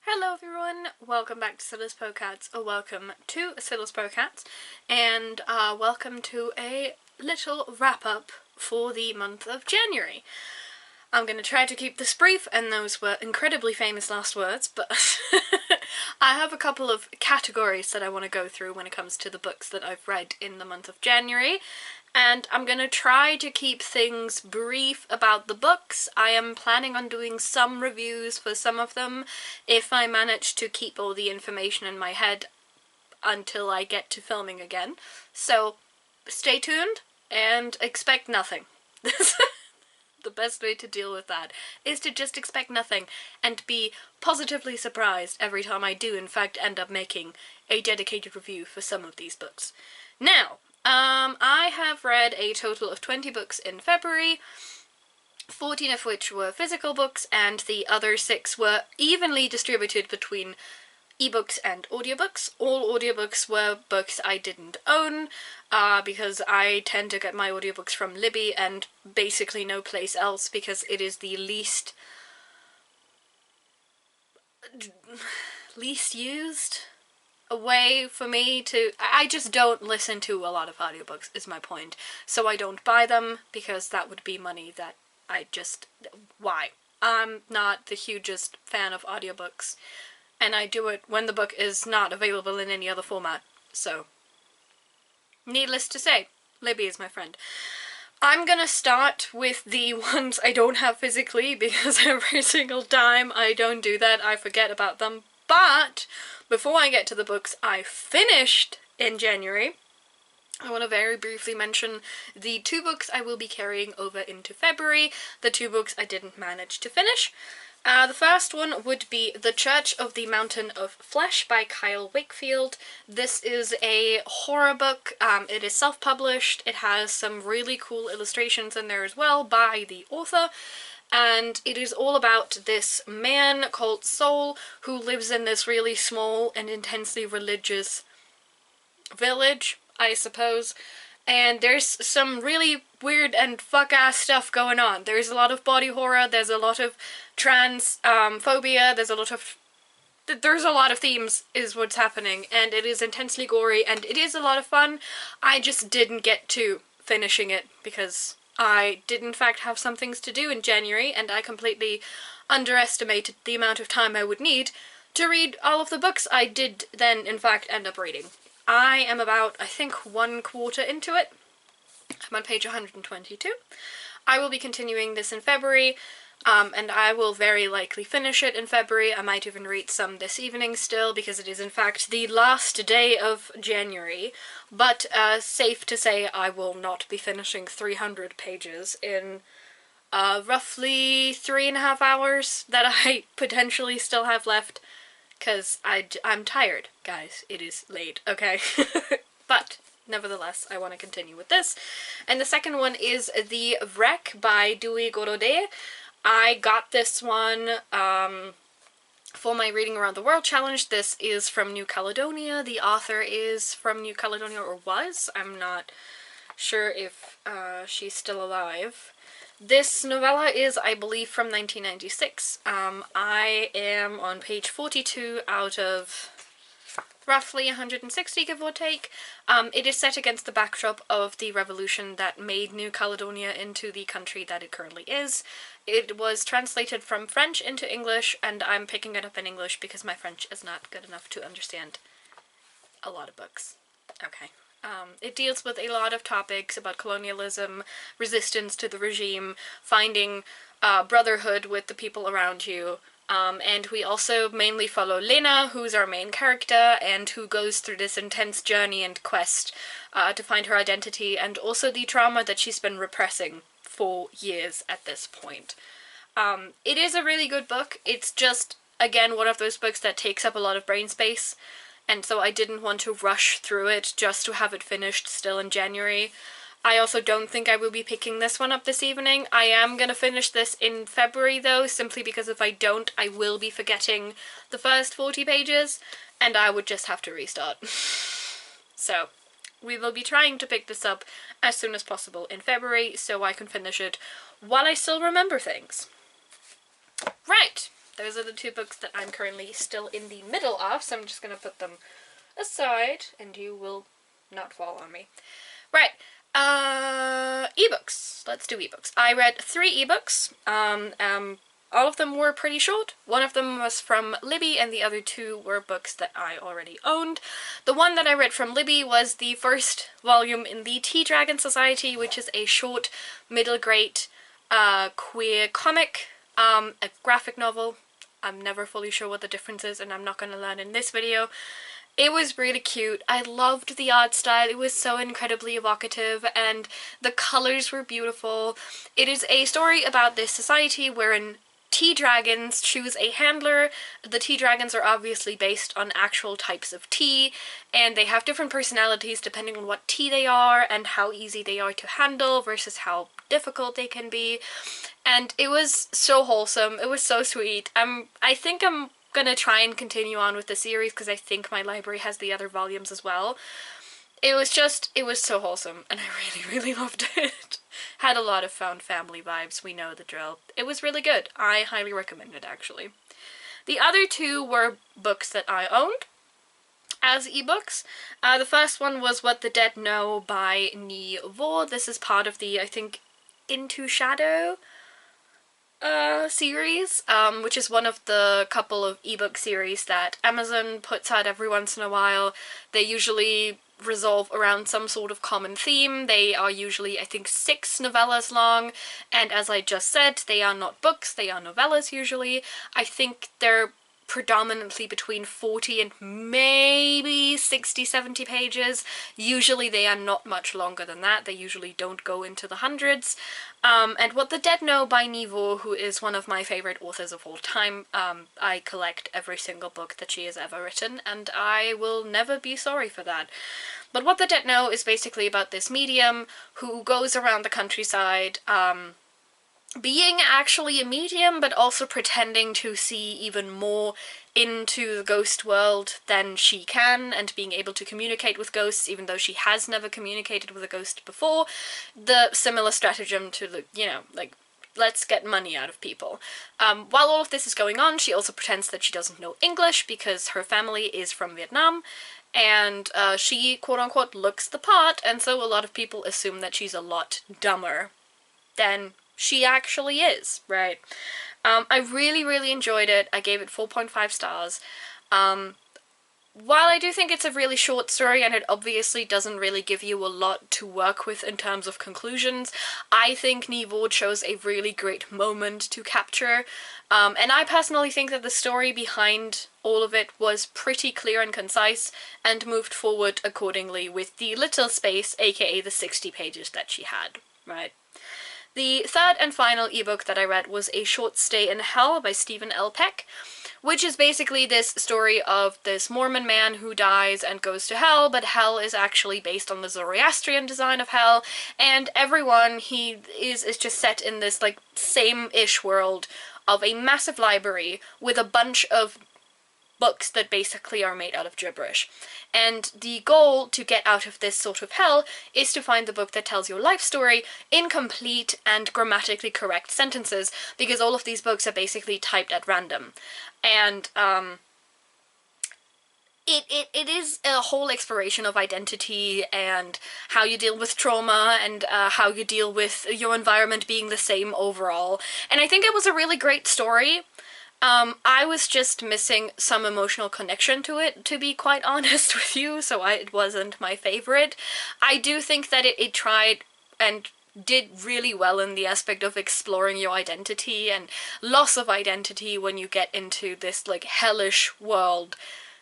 Hello everyone, welcome back to Silas Pocats, or welcome to Silas Pocats, and welcome to a little wrap-up for the month of January. I'm going to try to keep this brief, and those were incredibly famous last words, but I have a couple of categories that I want to go through when it comes to the books that I've read in the month of January, and I'm going to try to keep things brief about the books. I am planning on doing some reviews for some of them if I manage to keep all the information in my head until I get to filming again. So stay tuned and expect nothing. The best way to deal with that is to just expect nothing and be positively surprised every time I do in fact end up making a dedicated review for some of these books. Now, I have read a total of 20 books in February, 14 of which were physical books, and the other 6 were evenly distributed between ebooks and audiobooks. All audiobooks were books I didn't own, because I tend to get my audiobooks from Libby and basically no place else, because it is the least used a way for me to... I just don't listen to a lot of audiobooks, is my point. So I don't buy them, because that would be money that I just... Why? I'm not the hugest fan of audiobooks, and I do it when the book is not available in any other format, so... Needless to say, Libby is my friend. I'm gonna start with the ones I don't have physically, because every single time I don't do that, I forget about them. But before I get to the books I finished in January, I want to very briefly mention the 2 books I will be carrying over into February, the 2 books I didn't manage to finish. The first one would be The Church of the Mountain of Flesh by Kyle Wakefield. This is a horror book. It is self-published. It has some really cool illustrations in there as well by the author. And it is all about this man called Soul who lives in this really small and intensely religious village, I suppose. And there's some really weird and fuck-ass stuff going on. There's a lot of body horror, there's a lot of trans phobia, there's a lot of themes is what's happening, and it is intensely gory, and it is a lot of fun. I just didn't get to finishing it because I did in fact have some things to do in January, and I completely underestimated the amount of time I would need to read all of the books I did then in fact end up reading. I am about, I think, 1/4 into it. I'm on page 122. I will be continuing this in February, and I will very likely finish it in February. I might even read some this evening still, because it is in fact the last day of January, but safe to say I will not be finishing 300 pages in roughly 3.5 hours that I potentially still have left. Because I'm tired, guys. It is late, okay? But, nevertheless, I want to continue with this. And the second one is The Wreck by Dewey Gorode. I got this one for my Reading Around the World challenge. This is from New Caledonia. The author is from New Caledonia, or was. I'm not sure if she's still alive. This novella is, I believe, from 1996. I am on page 42 out of roughly 160, give or take. It is set against the backdrop of the revolution that made New Caledonia into the country that it currently is. It was translated from French into English, and I'm picking it up in English because my French is not good enough to understand a lot of books. Okay. It deals with a lot of topics about colonialism, resistance to the regime, finding brotherhood with the people around you, and we also mainly follow Lena, who's our main character, and who goes through this intense journey and quest to find her identity, and also the trauma that she's been repressing for years at this point. It is a really good book. It's just, again, one of those books that takes up a lot of brain space, and so I didn't want to rush through it just to have it finished still in January. I also don't think I will be picking this one up this evening. I am going to finish this in February though, simply because if I don't, I will be forgetting the first 40 pages, and I would just have to restart. So, we will be trying to pick this up as soon as possible in February, so I can finish it while I still remember things. Right, those are the two books that I'm currently still in the middle of, so I'm just gonna put them aside and you will not fall on me. Right, ebooks. Let's do ebooks. I read 3 ebooks. All of them were pretty short. One of them was from Libby, and the other 2 were books that I already owned. The one that I read from Libby was the first volume in the Tea Dragon Society, which is a short, middle-grade, queer comic, a graphic novel. I'm never fully sure what the difference is, and I'm not going to learn in this video. It was really cute. I loved the art style. It was so incredibly evocative, and the colors were beautiful. It is a story about this society wherein tea dragons choose a handler. The tea dragons are obviously based on actual types of tea, and they have different personalities depending on what tea they are and how easy they are to handle versus how difficult they can be. And it was so wholesome. It was so sweet. I think I'm gonna try and continue on with the series because I think my library has the other volumes as well. It was so wholesome, and I really loved it. Had a lot of found family vibes, we know the drill. It was really good. I highly recommend it, actually. The other 2 were books that I owned as ebooks. The first one was What the Dead Know by Nhi Vo. This is part of the, I think, Into Shadow series, which is one of the couple of ebook series that Amazon puts out every once in a while. They usually resolve around some sort of common theme. They are usually, I think, 6 novellas long, and as I just said, they are not books, they are novellas usually. I think they're predominantly between 40 and maybe 60-70 pages. Usually they are not much longer than that. They usually don't go into the hundreds. And What the Dead Know by Nhi Vo, who is one of my favorite authors of all time. I collect every single book that she has ever written, and I will never be sorry for that. But What the Dead Know is basically about this medium who goes around the countryside, being actually a medium, but also pretending to see even more into the ghost world than she can, and being able to communicate with ghosts even though she has never communicated with a ghost before. The similar stratagem to the, you know, like, let's get money out of people. While all of this is going on, she also pretends that she doesn't know English because her family is from Vietnam, and she, quote-unquote, looks the part, and so a lot of people assume that she's a lot dumber than she actually is, right? I really enjoyed it. I gave it 4.5 stars. While I do think it's a really short story and it obviously doesn't really give you a lot to work with in terms of conclusions, I think Nhi Vo chose a really great moment to capture. And I personally think that the story behind all of it was pretty clear and concise and moved forward accordingly with the little space, aka the 60 pages that she had, right? The third and final ebook that I read was A Short Stay in Hell by Stephen L. Peck, which is basically this story of this Mormon man who dies and goes to hell, but hell is actually based on the Zoroastrian design of hell, and everyone he is just set in this, like, same-ish world of a massive library with a bunch of books that basically are made out of gibberish. And the goal to get out of this sort of hell is to find the book that tells your life story in complete and grammatically correct sentences, because all of these books are basically typed at random. And it is a whole exploration of identity and how you deal with trauma and how you deal with your environment being the same overall. And I think it was a really great story. I was just missing some emotional connection to it, to be quite honest with you, so it wasn't my favorite. I do think that it tried and did really well in the aspect of exploring your identity and loss of identity when you get into this, like, hellish world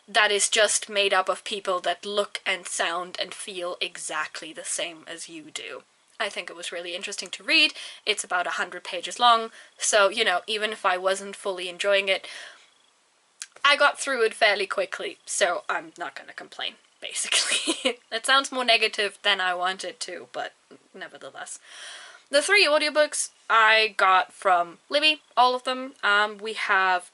that is just made up of people that look and sound and feel exactly the same as you do. I think it was really interesting to read. It's about 100 pages long, so, you know, even if I wasn't fully enjoying it, I got through it fairly quickly, so I'm not gonna complain, basically. It sounds more negative than I wanted to, but nevertheless. The 3 audiobooks I got from Libby, all of them. We have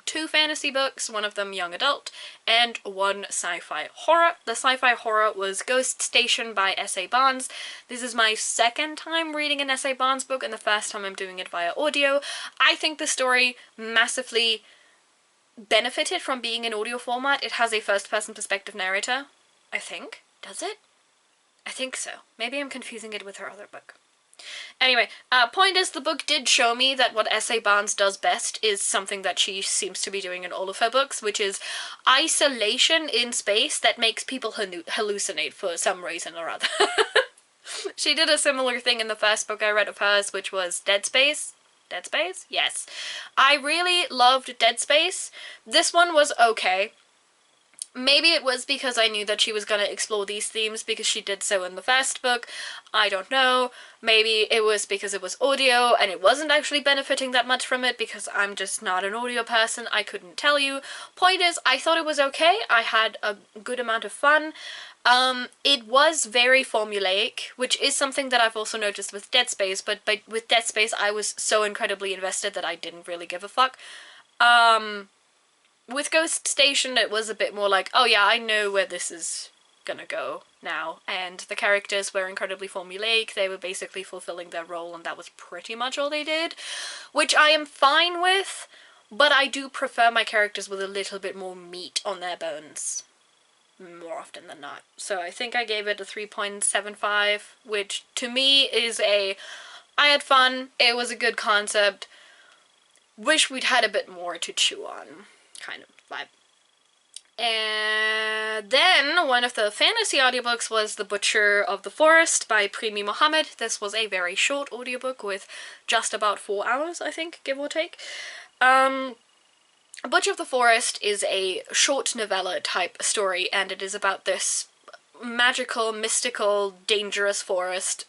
2 fantasy books, one of them young adult, and 1 sci-fi horror. The sci-fi horror was Ghost Station by S.A. Barnes. This is my 2nd time reading an S.A. Barnes book, and the first time I'm doing it via audio. I think the story massively benefited from being in audio format. It has a first-person perspective narrator, I think. Does it? I think so. Maybe I'm confusing it with her other book. Anyway, point is, the book did show me that what S.A. Barnes does best is something that she seems to be doing in all of her books, which is isolation in space that makes people hallucinate for some reason or other. She did a similar thing in the first book I read of hers, which was Dead Space. Dead Space? Yes. I really loved Dead Space. This one was okay. Maybe it was because I knew that she was going to explore these themes because she did so in the first book. I don't know. Maybe it was because it was audio and it wasn't actually benefiting that much from it because I'm just not an audio person. I couldn't tell you. Point is, I thought it was okay. I had a good amount of fun. It was very formulaic, which is something that I've also noticed with Dead Space, but with Dead Space I was so incredibly invested that I didn't really give a fuck. With Ghost Station, it was a bit more like, oh yeah, I know where this is gonna go now, and the characters were incredibly formulaic. They were basically fulfilling their role, and that was pretty much all they did, which I am fine with, but I do prefer my characters with a little bit more meat on their bones, more often than not. So I think I gave it a 3.75, which to me is I had fun, it was a good concept, wish we'd had a bit more to chew on kind of vibe. And then one of the fantasy audiobooks was The Butcher of the Forest by Primi Mohammed. This was a very short audiobook with just about 4 hours, I think, give or take. Butcher of the Forest is a short novella type story, and it is about this magical, mystical, dangerous forest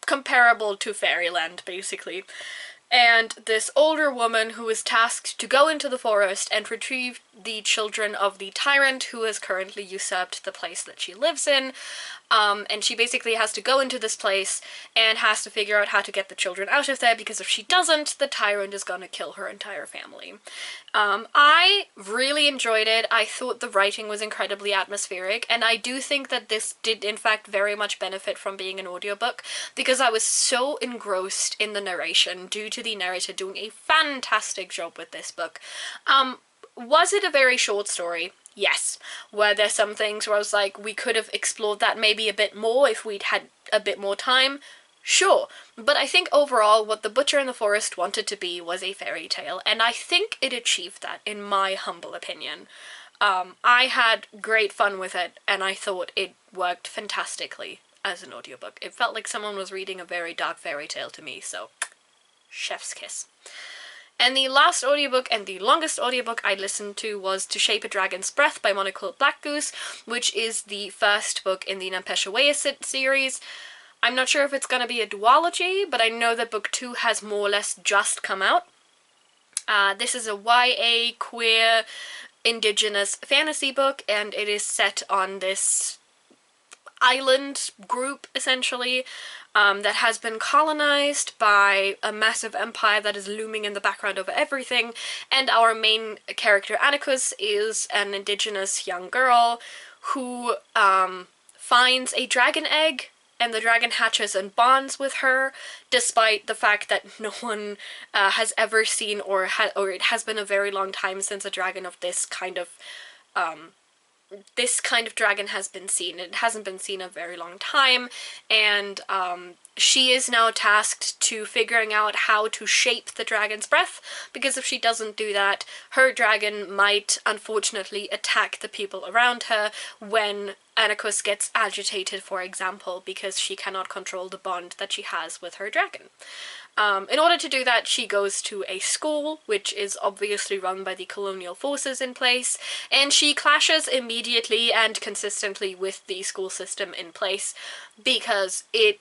comparable to fairyland, basically. And this older woman who is tasked to go into the forest and retrieve the children of the tyrant who has currently usurped the place that she lives in. And she basically has to go into this place and has to figure out how to get the children out of there, because if she doesn't, the tyrant is gonna kill her entire family. I really enjoyed it. I thought the writing was incredibly atmospheric, and I do think that this did in fact very much benefit from being an audiobook, because I was so engrossed in the narration due to the narrator doing a fantastic job with this book. Was it a very short story? Yes. Were there some things where I was like, we could have explored that maybe a bit more if we'd had a bit more time? Sure. But I think overall what The Butcher in the Forest wanted to be was a fairy tale, and I think it achieved that, in my humble opinion. I had great fun with it, and I thought it worked fantastically as an audiobook. It felt like someone was reading a very dark fairy tale to me, so chef's kiss. And the last audiobook and the longest audiobook I listened to was To Shape a Dragon's Breath by Monocle Blackgoose, which is the first book in the Nampeshawaya series. I'm not sure if it's going to be a duology, but I know that book 2 has more or less just come out. This is a YA queer indigenous fantasy book, and it is set on this island group, essentially, that has been colonized by a massive empire that is looming in the background over everything, and our main character, Anarchus, is an indigenous young girl who finds a dragon egg, and the dragon hatches and bonds with her, despite the fact that no one has ever seen, or it has been a very long time since a dragon of this kind of dragon has been seen. It hasn't been seen a very long time, and she is now tasked to figuring out how to shape the dragon's breath, because if she doesn't do that, her dragon might unfortunately attack the people around her when Anarchus gets agitated, for example, because she cannot control the bond that she has with her dragon. In order to do that, she goes to a school, which is obviously run by the colonial forces in place, and she clashes immediately and consistently with the school system in place, because it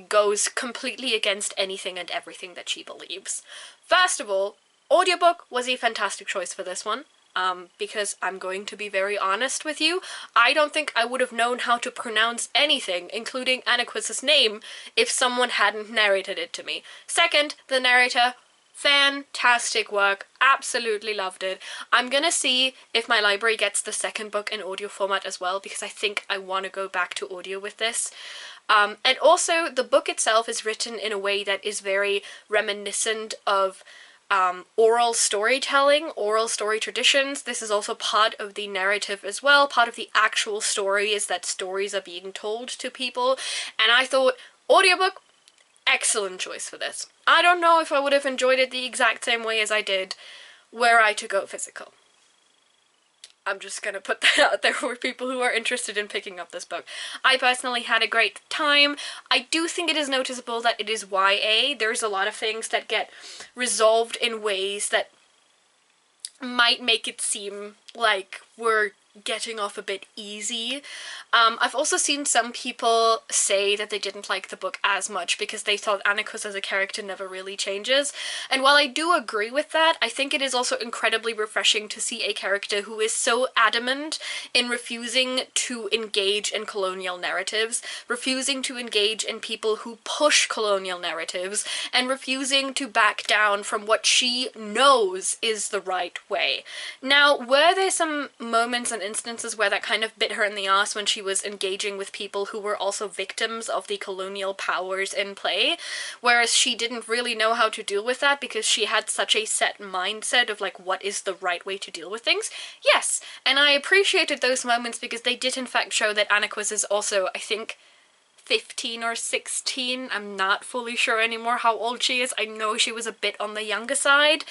goes completely against anything and everything that she believes. First of all, audiobook was a fantastic choice for this one. because I'm going to be very honest with you, I don't think I would have known how to pronounce anything, including Anaquiz's name, if someone hadn't narrated it to me. Second, the narrator, fantastic work, absolutely loved it. I'm gonna see if my library gets the second book in audio format as well, because I think I want to go back to audio with this. And also, the book itself is written in a way that is very reminiscent of oral storytelling, oral story traditions. This is also part of the narrative as well. Part of the actual story is that stories are being told to people, and I thought, audiobook, excellent choice for this. I don't know if I would have enjoyed it the exact same way as I did were I to go physical. I'm just gonna put that out there for people who are interested in picking up this book. I personally had a great time. I do think it is noticeable that it is YA. There's a lot of things that get resolved in ways that might make it seem like we're getting off a bit easy. I've also seen some people say that they didn't like the book as much because they thought Anaquiz as a character never really changes, and while I do agree with that, I think it is also incredibly refreshing to see a character who is so adamant in refusing to engage in colonial narratives, refusing to engage in people who push colonial narratives, and refusing to back down from what she knows is the right way. Now, were there some moments and instances where that kind of bit her in the ass when she was engaging with people who were also victims of the colonial powers in play, whereas she didn't really know how to deal with that because she had such a set mindset of like what is the right way to deal with things? Yes, and I appreciated those moments because they did in fact show that Anaquiz is also, I think, 15 or 16. I'm not fully sure anymore how old she is. I know she was a bit on the younger side.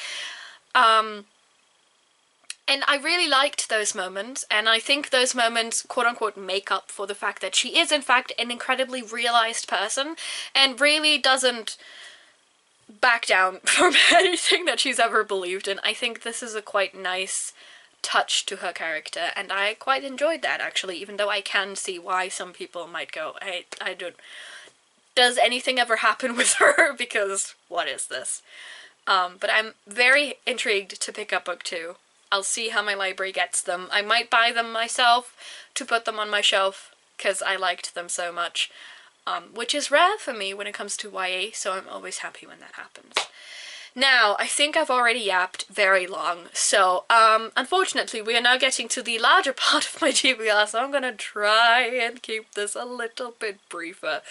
And I really liked those moments, and I think those moments quote-unquote make up for the fact that she is in fact an incredibly realized person and really doesn't back down from anything that she's ever believed in. I think this is a quite nice touch to her character, and I quite enjoyed that actually, even though I can see why some people might go, I don't... Does anything ever happen with her? Because what is this? But I'm very intrigued to pick up book 2. I'll see how my library gets them. I might buy them myself to put them on my shelf because I liked them so much, which is rare for me when it comes to YA, so I'm always happy when that happens. Now, I think I've already yapped very long, so unfortunately we are now getting to the larger part of my TBR, so I'm gonna try and keep this a little bit briefer.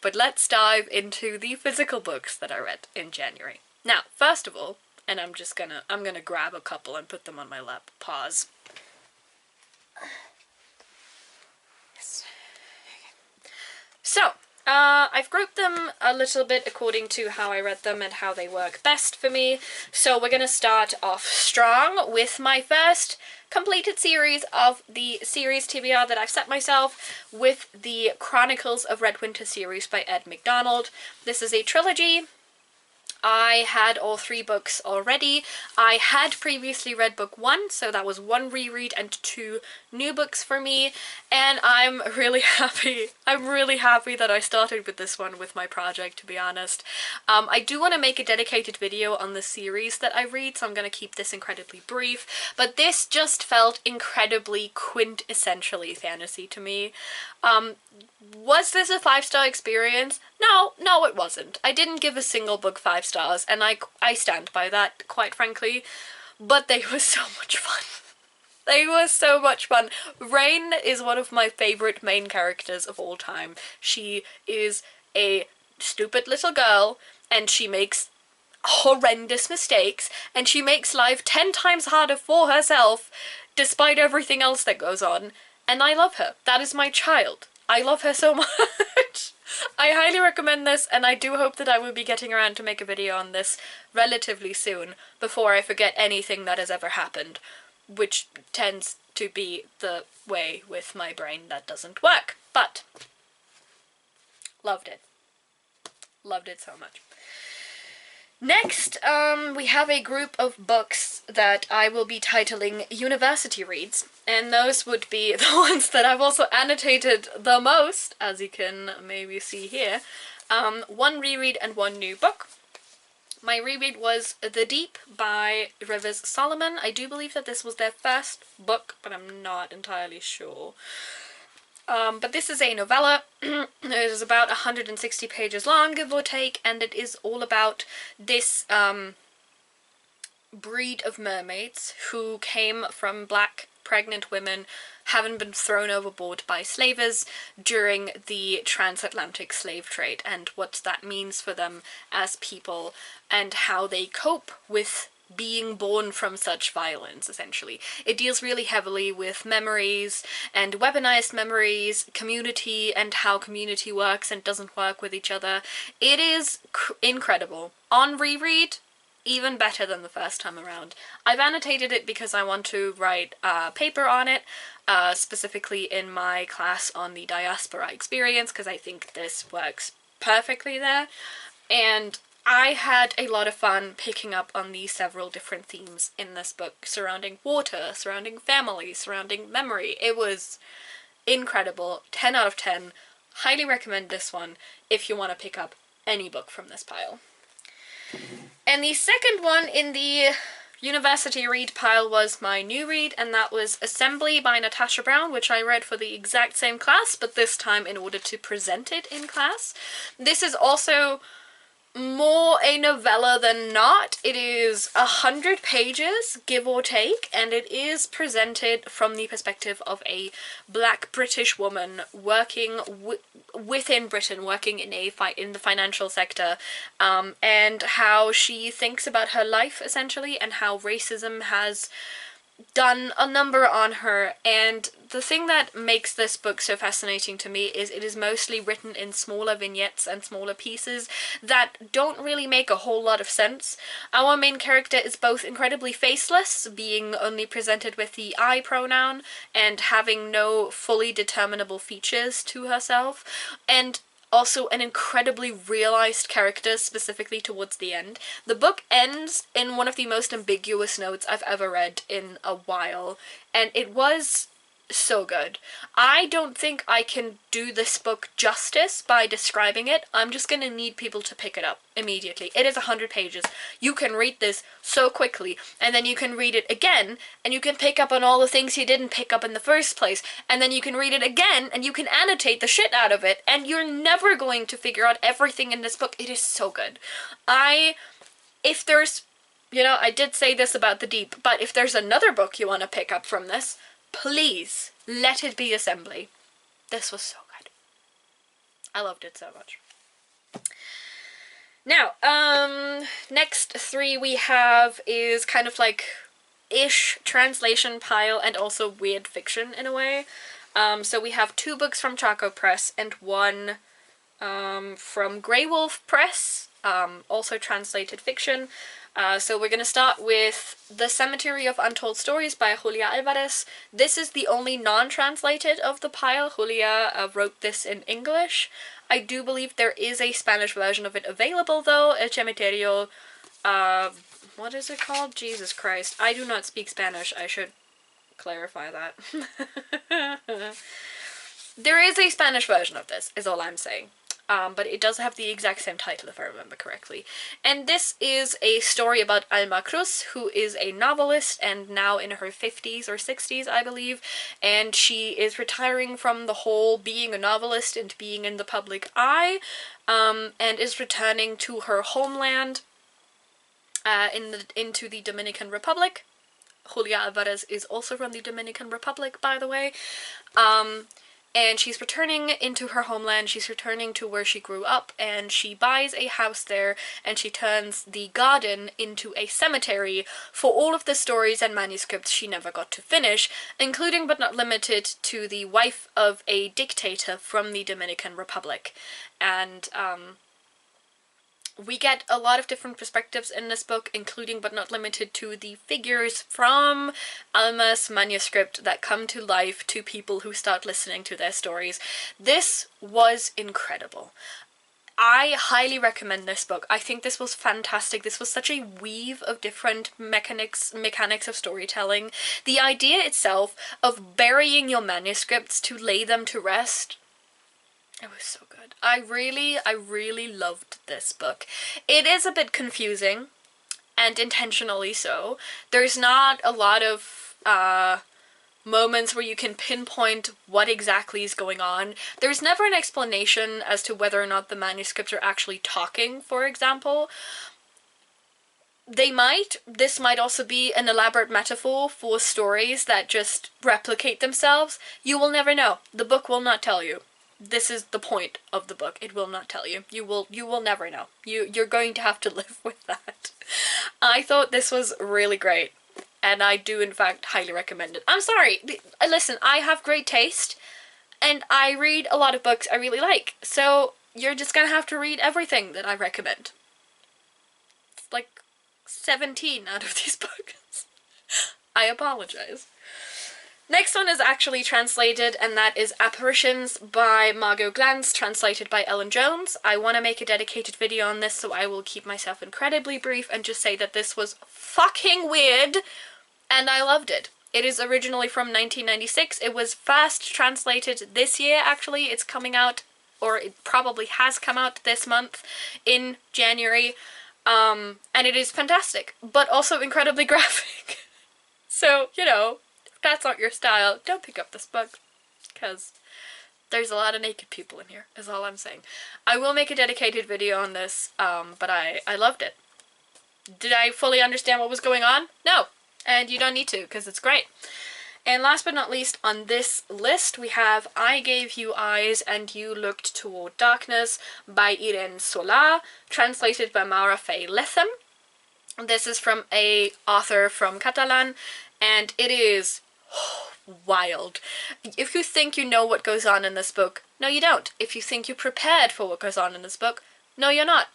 But let's dive into the physical books that I read in January. Now, first of all, and I'm gonna grab a couple and put them on my lap. Pause. Yes. Okay. So, I've grouped them a little bit according to how I read them and how they work best for me. So we're gonna start off strong with my first completed series of the series TBR that I've set myself, with the Chronicles of Red Winter series by Ed McDonald. This is a trilogy. I had all 3 books already. I had previously read book 1, so that was 1 reread and 2 new books for me, and I'm really happy. I'm really happy that I started with this one with my project, to be honest. I do want to make a dedicated video on the series that I read, so I'm going to keep this incredibly brief, but this just felt incredibly quintessentially fantasy to me. Was this a 5-star experience? No, it wasn't. I didn't give a single book 5 stars, and I stand by that, quite frankly, but they were so much fun. They were so much fun. Rain is one of my favourite main characters of all time. She is a stupid little girl, and she makes horrendous mistakes, and she makes life 10 times harder for herself, despite everything else that goes on, and I love her. That is my child. I love her so much. I highly recommend this, and I do hope that I will be getting around to make a video on this relatively soon, before I forget anything that has ever happened, which tends to be the way with my brain that doesn't work. But, loved it. Loved it so much. Next, we have a group of books that I will be titling University Reads, and those would be the ones that I've also annotated the most, as you can maybe see here. 1 reread and 1 new book. My reread was The Deep by Rivers Solomon. I do believe that this was their first book, but I'm not entirely sure. But this is a novella. It is about 160 pages long, give or take, and it is all about this breed of mermaids who came from black pregnant women having been thrown overboard by slavers during the transatlantic slave trade, and what that means for them as people and how they cope with being born from such violence, essentially. It deals really heavily with memories and weaponized memories, community, and how community works and doesn't work with each other. It is incredible. On reread, even better than the first time around. I've annotated it because I want to write a paper on it, specifically in my class on the diaspora experience, because I think this works perfectly there. And I had a lot of fun picking up on the several different themes in this book surrounding water, surrounding family, surrounding memory. It was incredible. 10 out of 10. Highly recommend this one if you want to pick up any book from this pile. And the second one in the university read pile was my new read, and that was Assembly by Natasha Brown, which I read for the exact same class, but this time in order to present it in class. This is also more a novella than not. It is 100 pages, give or take, and it is presented from the perspective of a black British woman working within Britain, working in the financial sector, and how she thinks about her life, essentially, and how racism has done a number on her. And the thing that makes this book so fascinating to me is it is mostly written in smaller vignettes and smaller pieces that don't really make a whole lot of sense. Our main character is both incredibly faceless, being only presented with the I pronoun and having no fully determinable features to herself, and also an incredibly realized character, specifically towards the end. The book ends in one of the most ambiguous notes I've ever read in a while, and it was so good. I don't think I can do this book justice by describing it. I'm just gonna need people to pick it up immediately. It is 100 pages. You can read this so quickly, and then you can read it again, and you can pick up on all the things you didn't pick up in the first place, and then you can read it again, and you can annotate the shit out of it, and you're never going to figure out everything in this book. It is so good. If there's, I did say this about The Deep, but if there's another book you want to pick up from this, please let it be Assembly. This was so good. I loved it so much. Now, next three we have is kind of like ish translation pile and also weird fiction in a way. So we have 2 books from Chaco Press and 1 from Grey Wolf Press, also translated fiction. So we're going to start with The Cemetery of Untold Stories by Julia Alvarez. This is the only non-translated of the pile. Julia wrote this in English. I do believe there is a Spanish version of it available though, El Cementerio, what is it called? Jesus Christ. I do not speak Spanish. I should clarify that. There is a Spanish version of this, is all I'm saying. But it does have the exact same title if I remember correctly. And this is a story about Alma Cruz, who is a novelist and now in her 50s or 60s, I believe, and she is retiring from the whole being a novelist and being in the public eye, and is returning to her homeland into the Dominican Republic. Julia Alvarez is also from the Dominican Republic, by the way. And she's returning into her homeland, she's returning to where she grew up, and she buys a house there, and she turns the garden into a cemetery for all of the stories and manuscripts she never got to finish, including but not limited to the wife of a dictator from the Dominican Republic. And, we get a lot of different perspectives in this book, including but not limited to the figures from Alma's manuscript that come to life to people who start listening to their stories. This was incredible. I highly recommend this book. I think this was fantastic. This was such a weave of different mechanics of storytelling. The idea itself of burying your manuscripts to lay them to rest It was so good. I really loved this book. It is a bit confusing, and intentionally so. There's not a lot of moments where you can pinpoint what exactly is going on. There's never an explanation as to whether or not the manuscripts are actually talking, for example. This might also be an elaborate metaphor for stories that just replicate themselves. You will never know. The book will not tell you. This is the point of the book. It will not tell you. You will never know. You're going to have to live with that. I thought this was really great, and I do in fact highly recommend it. I'm sorry. Listen, I have great taste, and I read a lot of books I really like. So you're just gonna have to read everything that I recommend. It's like 17 out of these books. I apologize. Next one is actually translated, and that is Apparitions by Margot Glantz, translated by Ellen Jones. I want to make a dedicated video on this, so I will keep myself incredibly brief and just say that this was fucking weird, and I loved it. It is originally from 1996. It was first translated this year, actually. It's coming out, or it probably has come out this month in January. And it is fantastic, but also incredibly graphic. So, you know, if that's not your style, don't pick up this book, because there's a lot of naked people in here, is all I'm saying. I will make a dedicated video on this, but I loved it. Did I fully understand what was going on? No, and you don't need to, because it's great. And last but not least, on this list, we have I Gave You Eyes and You Looked Toward Darkness by Irene Solà, translated by Maura Faye Letham. This is from a author from Catalan, and it is wild. If you think you know what goes on in this book, no you don't. If you think you're prepared for what goes on in this book, no you're not.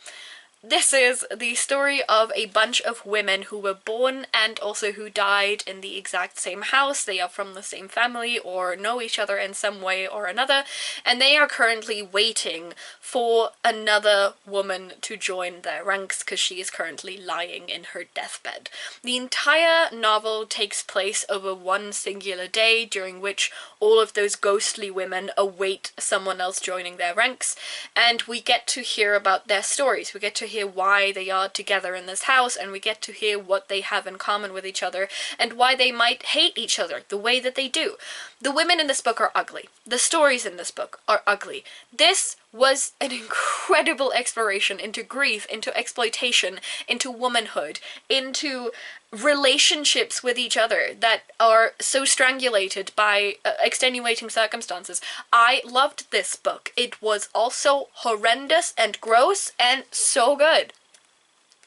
This is the story of a bunch of women who were born and also who died in the exact same house. They are from the same family or know each other in some way or another, and they are currently waiting for another woman to join their ranks because she is currently lying in her deathbed. The entire novel takes place over one singular day, during which all of those ghostly women await someone else joining their ranks, and we get to hear about their stories. We get to hear why they are together in this house, and we get to hear what they have in common with each other, and why they might hate each other the way that they do. The women in this book are ugly. The stories in this book are ugly. This was an incredible exploration into grief, into exploitation, into womanhood, into relationships with each other that are so strangulated by extenuating circumstances. I loved this book. It was also horrendous and gross and so good.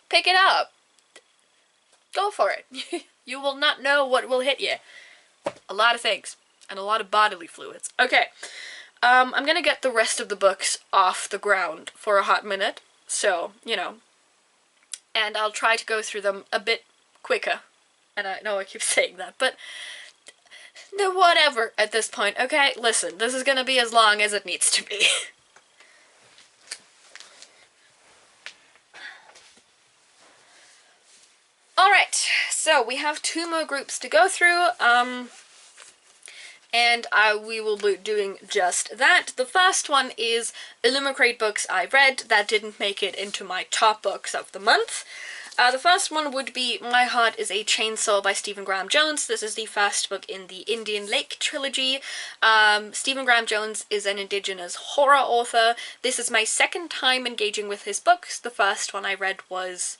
Pick it up. Go for it. You will not know what will hit you. A lot of things. And a lot of bodily fluids. Okay. I'm gonna get the rest of the books off the ground for a hot minute. So, you know. And I'll try to go through them a bit quicker. And I know I keep saying that, but no, whatever at this point, okay? Listen, this is gonna be as long as it needs to be. Alright, so we have 2 more groups to go through, and we will be doing just that. The first one is Illumicrate books I read that didn't make it into my top books of the month. The first one would be My Heart is a Chainsaw by Stephen Graham Jones. This is the first book in the Indian Lake trilogy. Stephen Graham Jones is an indigenous horror author. This is my second time engaging with his books. The first one I read was...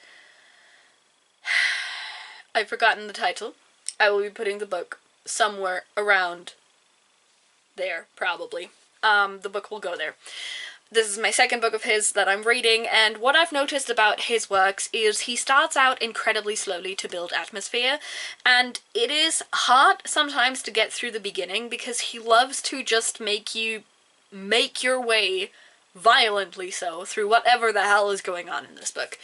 I've forgotten the title. I will be putting the book somewhere around there, probably. The book will go there. This is my second book of his that I'm reading, and what I've noticed about his works is he starts out incredibly slowly to build atmosphere, and it is hard sometimes to get through the beginning because he loves to just make you make your way, violently so, through whatever the hell is going on in this book.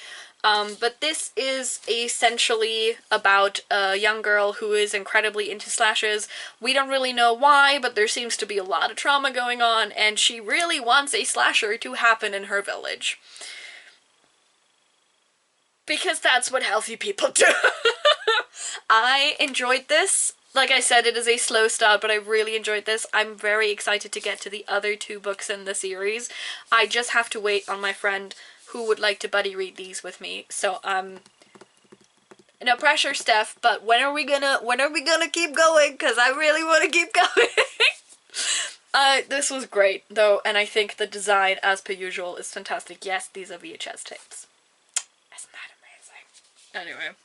But this is essentially about a young girl who is incredibly into slashers. We don't really know why, but there seems to be a lot of trauma going on, and she really wants a slasher to happen in her village. Because that's what healthy people do. I enjoyed this. Like I said, it is a slow start, but I really enjoyed this. I'm very excited to get to the other 2 books in the series. I just have to wait on my friend who would like to buddy read these with me. So, no pressure, Steph, but when are we gonna keep going? Because I really want to keep going. This was great, though, and I think the design, as per usual, is fantastic. Yes, these are VHS tapes. Isn't that amazing? Anyway.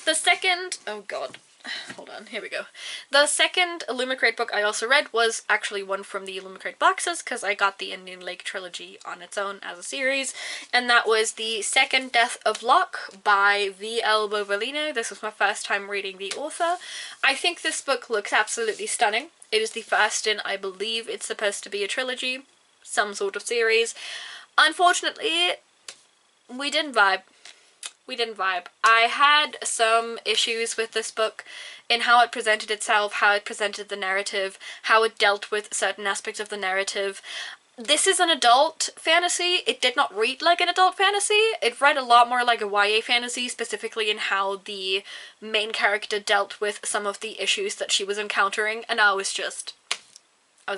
The second... oh god. Hold on, here we go. The second Illumicrate book I also read was actually one from the Illumicrate boxes, because I got the Indian Lake trilogy on its own as a series, and that was The Second Death of Locke by V.L. Bovellino. This was my first time reading the author. I think this book looks absolutely stunning. It is the first in, I believe it's supposed to be a trilogy, some sort of series. Unfortunately, we didn't vibe. I had some issues with this book in how it presented itself, how it presented the narrative, how it dealt with certain aspects of the narrative. This is an adult fantasy. It did not read like an adult fantasy. It read a lot more like a YA fantasy, specifically in how the main character dealt with some of the issues that she was encountering, and I was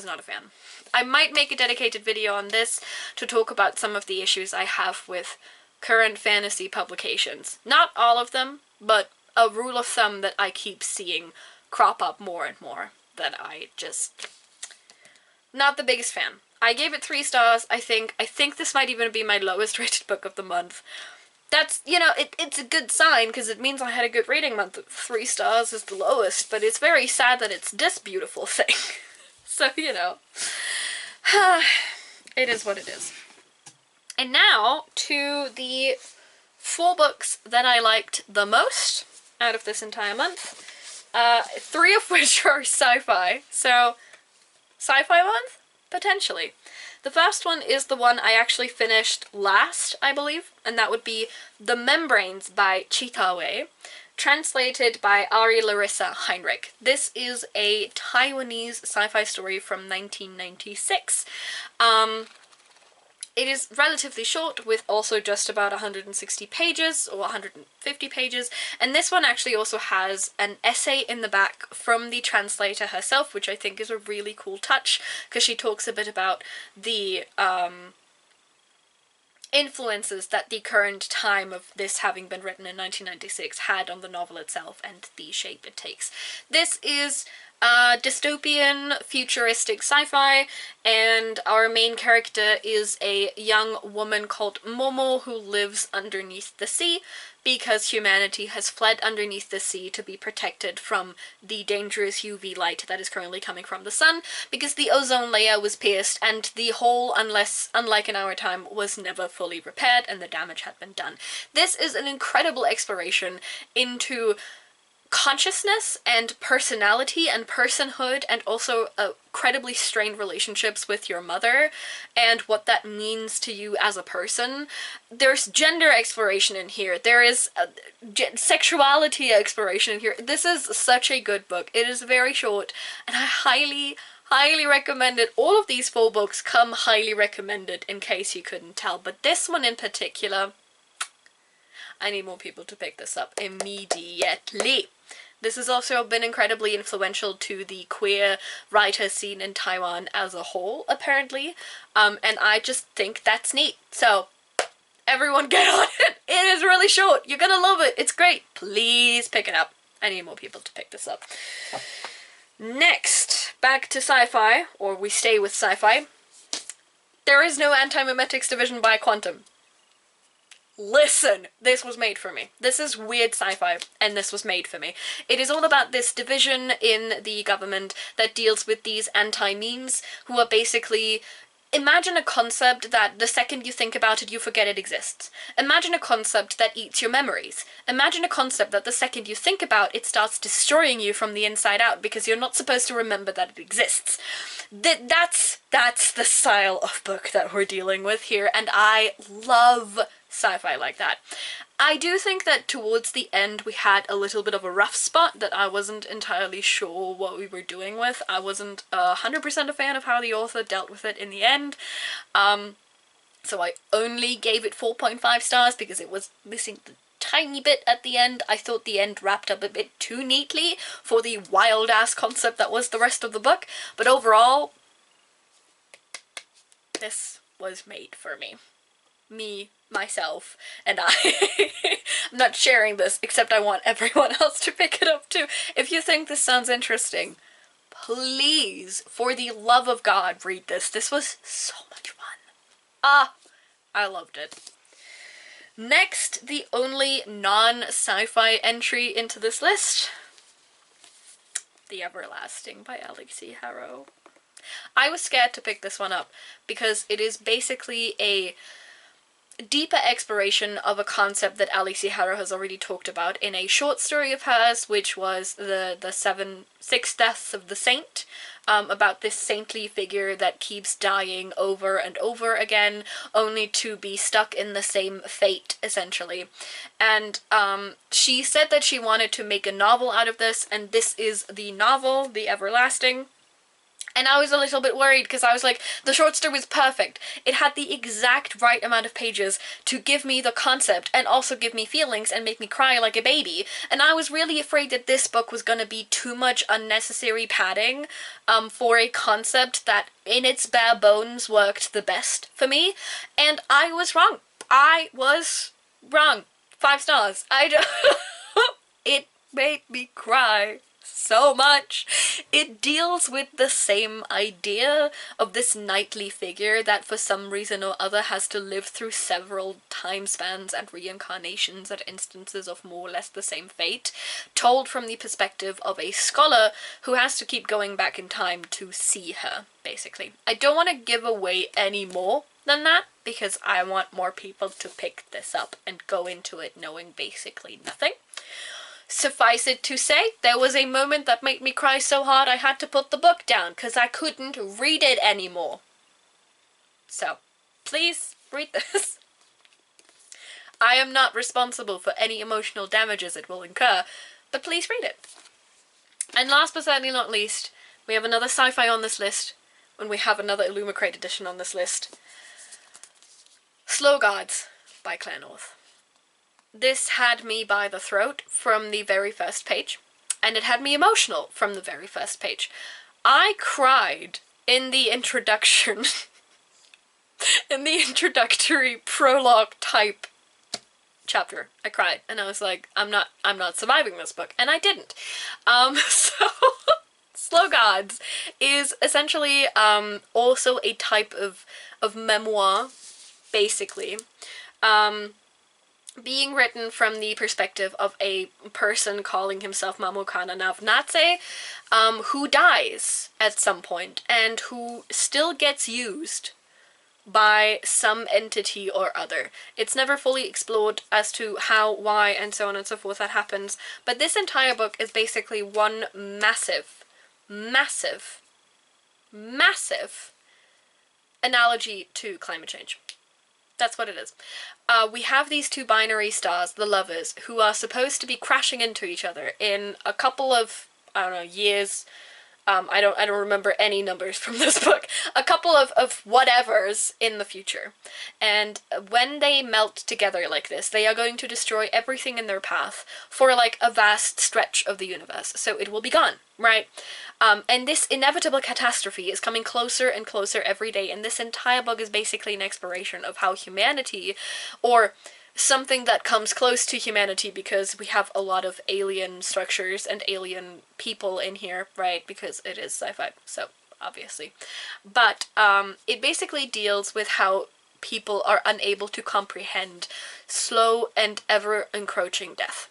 not a fan. I might make a dedicated video on this to talk about some of the issues I have with current fantasy publications. Not all of them, but a rule of thumb that I keep seeing crop up more and more that I just... not the biggest fan. I gave it 3 stars, I think. I think this might even be my lowest rated book of the month. That's, you know, it's a good sign, because it means I had a good reading month. 3 stars is the lowest, but it's very sad that it's this beautiful thing. So, you know. It is what it is. And now, to the 4 books that I liked the most out of this entire month. 3 of which are sci-fi. So, sci-fi month? Potentially. The first one is the one I actually finished last, I believe, and that would be The Membranes by Chitawe, translated by Ari Larissa Heinrich. This is a Taiwanese sci-fi story from 1996. It is relatively short, with also just about 160 pages, or 150 pages, and this one actually also has an essay in the back from the translator herself, which I think is a really cool touch, because she talks a bit about the influences that the current time of this having been written in 1996 had on the novel itself and the shape it takes. This is dystopian, futuristic sci-fi, and our main character is a young woman called Momo who lives underneath the sea because humanity has fled underneath the sea to be protected from the dangerous UV light that is currently coming from the sun, because the ozone layer was pierced and the hole, unlike in our time, was never fully repaired and the damage had been done. This is an incredible exploration into consciousness and personality and personhood, and also incredibly strained relationships with your mother and what that means to you as a person. There's gender exploration in here. There is sexuality exploration in here. This is such a good book. It is very short, and I highly recommend it. All of these 4 books come highly recommended, in case you couldn't tell, but this one in particular, I need more people to pick this up immediately. This has also been incredibly influential to the queer writer scene in Taiwan as a whole, apparently, and I just think that's neat. So, everyone get on it! It is really short! You're gonna love it! It's great! Please pick it up. I need more people to pick this up. Next, back to sci-fi, or we stay with sci-fi. There is no anti-memetics division by Quantum. Listen, this was made for me. This is weird sci-fi, and this was made for me. It is all about this division in the government that deals with these anti-memes, who are basically... imagine a concept that the second you think about it, you forget it exists. Imagine a concept that eats your memories. Imagine a concept that the second you think about, it starts destroying you from the inside out, because you're not supposed to remember that it exists. That's the style of book that we're dealing with here, and I love sci-fi like that. I do think that towards the end we had a little bit of a rough spot that I wasn't entirely sure what we were doing with. I wasn't 100% a fan of how the author dealt with it in the end. So I only gave it 4.5 stars because it was missing the tiny bit at the end. I thought the end wrapped up a bit too neatly for the wild-ass concept that was the rest of the book, but overall, this was made for me. Me, myself, and I. I'm not sharing this, except I want everyone else to pick it up too. If you think this sounds interesting, please, for the love of God, read this. This was so much fun. Ah, I loved it. Next, the only non-sci-fi entry into this list, The Everlasting by Alexi Harrow. I was scared to pick this one up because it is basically a deeper exploration of a concept that Alexi Harrow has already talked about in a short story of hers, which was the Six Deaths of the Saint, about this saintly figure that keeps dying over and over again, only to be stuck in the same fate, essentially. And she said that she wanted to make a novel out of this, and this is the novel, The Everlasting. And I was a little bit worried because I was like, the short story was perfect. It had the exact right amount of pages to give me the concept and also give me feelings and make me cry like a baby. And I was really afraid that this book was going to be too much unnecessary padding for a concept that in its bare bones worked the best for me. And I was wrong. I was wrong. 5 stars. It made me cry so much. It deals with the same idea of this knightly figure that for some reason or other has to live through several time spans and reincarnations at instances of more or less the same fate, told from the perspective of a scholar who has to keep going back in time to see her, basically. I don't want to give away any more than that because I want more people to pick this up and go into it knowing basically nothing. Suffice it to say, there was a moment that made me cry so hard I had to put the book down because I couldn't read it anymore. So, please read this. I am not responsible for any emotional damages it will incur, but please read it. And last but certainly not least, we have another sci-fi on this list, and we have another Illumicrate edition on this list. Slow Gods by Claire North. This had me by the throat from the very first page, and it had me emotional from the very first page. I cried in the introduction, in the introductory prologue type chapter. I cried, and I was like, I'm not surviving this book, and I didn't. So Slow Gods is essentially also a type of memoir, basically. Being written from the perspective of a person calling himself Mamukana Navnatse, who dies at some point, and who still gets used by some entity or other. It's never fully explored as to how, why, and so on and so forth that happens, but this entire book is basically one massive, massive, massive analogy to climate change. That's what it is. We have these two binary stars, the lovers, who are supposed to be crashing into each other in a couple of, I don't know, years. I don't remember any numbers from this book. A couple of whatevers in the future. And when they melt together like this, they are going to destroy everything in their path for like a vast stretch of the universe. So it will be gone, right? And this inevitable catastrophe is coming closer and closer every day, and this entire book is basically an exploration of how humanity, or something that comes close to humanity, because we have a lot of alien structures and alien people in here, right, because it is sci-fi, so obviously. But it basically deals with how people are unable to comprehend slow and ever-encroaching death.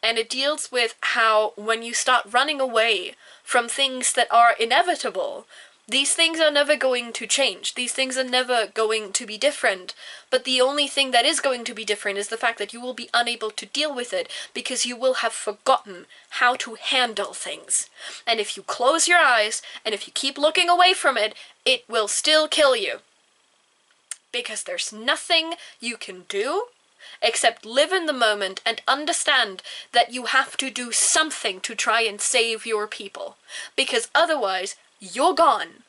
And it deals with how when you start running away from things that are inevitable, these things are never going to change. These things are never going to be different. But the only thing that is going to be different is the fact that you will be unable to deal with it because you will have forgotten how to handle things. And if you close your eyes and if you keep looking away from it, it will still kill you. Because there's nothing you can do except live in the moment and understand that you have to do something to try and save your people. Because otherwise, you're gone.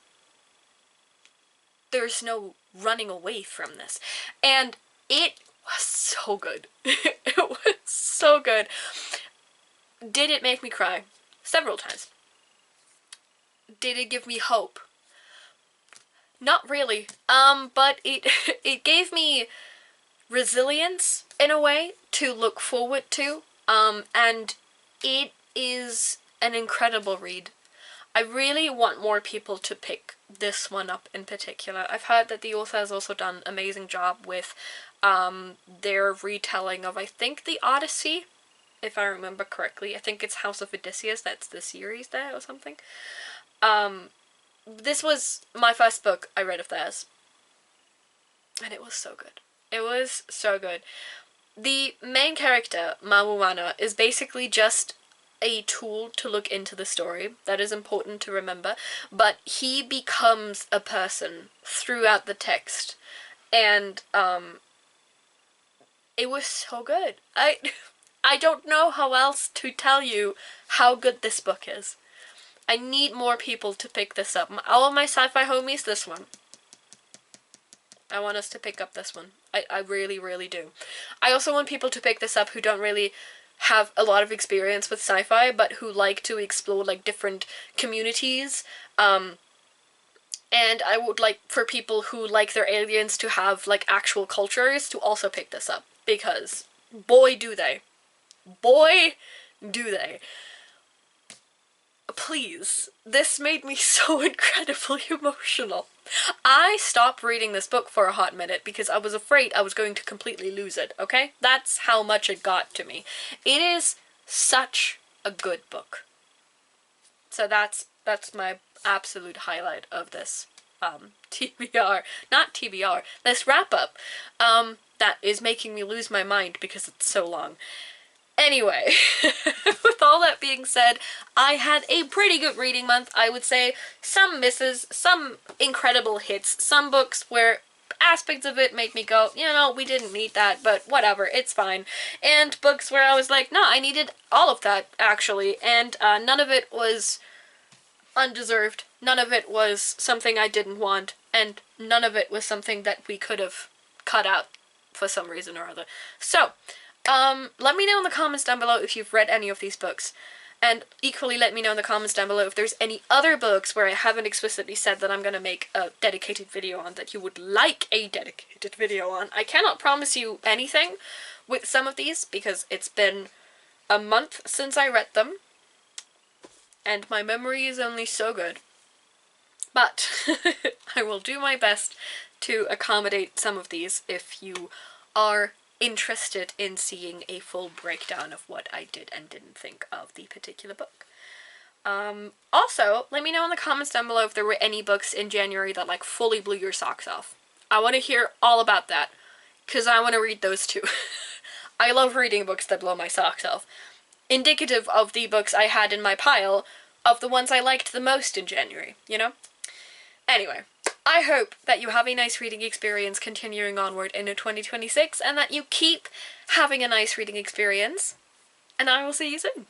There's no running away from this. And it was so good. It was so good. Did it make me cry? Several times. Did it give me hope? Not really. But it gave me resilience in a way to look forward to. And it is an incredible read. I really want more people to pick this one up in particular. I've heard that the author has also done an amazing job with their retelling of, I think, the Odyssey, if I remember correctly. I think it's House of Odysseus, that's the series there or something. This was my first book I read of theirs, and it was so good. It was so good. The main character, Mamoana, is basically just a tool to look into the story. That is important to remember. But he becomes a person throughout the text. And, it was so good. I don't know how else to tell you how good this book is. I need more people to pick this up. All of my sci-fi homies, this one. I want us to pick up this one. I really, really do. I also want people to pick this up who don't really have a lot of experience with sci-fi, but who like to explore, like, different communities. And I would like for people who like their aliens to have, like, actual cultures to also pick this up. Because, boy, do they. Boy, do they. Please. This made me so incredibly emotional. I stopped reading this book for a hot minute because I was afraid I was going to completely lose it, okay? That's how much it got to me. It is such a good book. So that's my absolute highlight of this TBR. Not TBR, this wrap-up. That is making me lose my mind because it's so long. Anyway, with all that being said, I had a pretty good reading month, I would say. Some misses, some incredible hits, some books where aspects of it make me go, you know, we didn't need that, but whatever, it's fine. And books where I was like, no, I needed all of that, actually, and none of it was undeserved, none of it was something I didn't want, and none of it was something that we could have cut out for some reason or other. So, let me know in the comments down below if you've read any of these books. And equally let me know in the comments down below if there's any other books where I haven't explicitly said that I'm gonna make a dedicated video on that you would like a dedicated video on. I cannot promise you anything with some of these because it's been a month since I read them. And my memory is only so good. But I will do my best to accommodate some of these if you are interested in seeing a full breakdown of what I did and didn't think of the particular book. Also, let me know in the comments down below if there were any books in January that, like, fully blew your socks off. I want to hear all about that, because I want to read those too. I love reading books that blow my socks off. Indicative of the books I had in my pile of the ones I liked the most in January, you know? Anyway, I hope that you have a nice reading experience continuing onward into 2026, and that you keep having a nice reading experience, and I will see you soon.